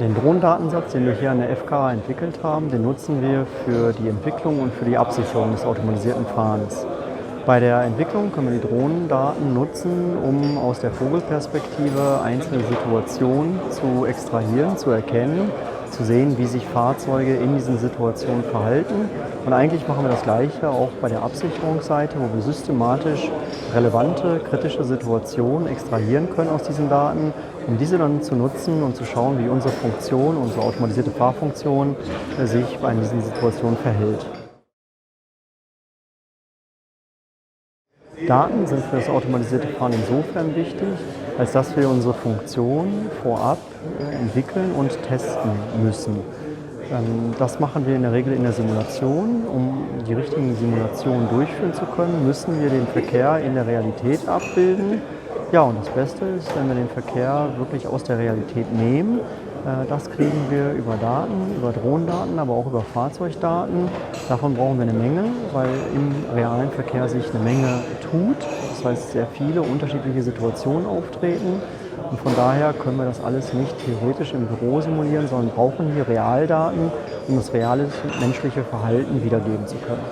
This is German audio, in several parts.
Den Drohnendatensatz, den wir hier an der FKA entwickelt haben, den nutzen wir für die Entwicklung und für die Absicherung des automatisierten Fahrens. Bei der Entwicklung können wir die Drohnendaten nutzen, um aus der Vogelperspektive einzelne Situationen zu extrahieren, zu erkennen, zu sehen, wie sich Fahrzeuge in diesen Situationen verhalten. Und eigentlich machen wir das Gleiche auch bei der Absicherungsseite, wo wir systematisch relevante, kritische Situationen extrahieren können aus diesen Daten, um diese dann zu nutzen und zu schauen, wie unsere Funktion, unsere automatisierte Fahrfunktion sich bei diesen Situationen verhält. Daten sind für das automatisierte Fahren insofern wichtig, als dass wir unsere Funktion vorab entwickeln und testen müssen. Das machen wir in der Regel in der Simulation. Um die richtigen Simulationen durchführen zu können, müssen wir den Verkehr in der Realität abbilden. Ja, und das Beste ist, wenn wir den Verkehr wirklich aus der Realität nehmen. Das kriegen wir über Daten, über Drohnendaten, aber auch über Fahrzeugdaten. Davon brauchen wir eine Menge, weil im realen Verkehr sich eine Menge tut. Das heißt, sehr viele unterschiedliche Situationen auftreten. Und von daher können wir das alles nicht theoretisch im Büro simulieren, sondern brauchen hier Realdaten, um das reale menschliche Verhalten wiedergeben zu können.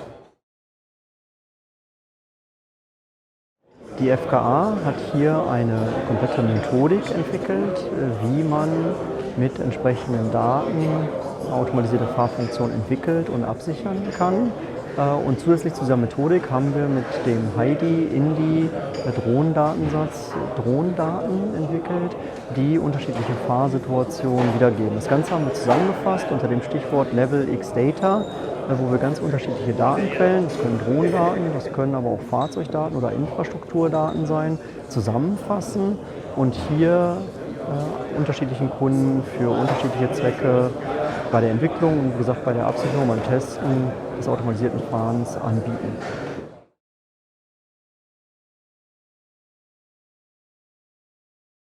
Die FKA hat hier eine komplette Methodik entwickelt, wie man mit entsprechenden Daten automatisierte Fahrfunktionen entwickelt und absichern kann. Und zusätzlich zu dieser Methodik haben wir mit dem HIDI-INDI Drohnendatensatz Drohnendaten entwickelt, die unterschiedliche Fahrsituationen wiedergeben. Das Ganze haben wir zusammengefasst unter dem Stichwort Level X Data, wo wir ganz unterschiedliche Datenquellen, das können Drohnendaten, das können aber auch Fahrzeugdaten oder Infrastrukturdaten sein, zusammenfassen und hier unterschiedlichen Kunden für unterschiedliche Zwecke bei der Entwicklung und wie gesagt bei der Absicherung, beim Testen des automatisierten Fahrens anbieten.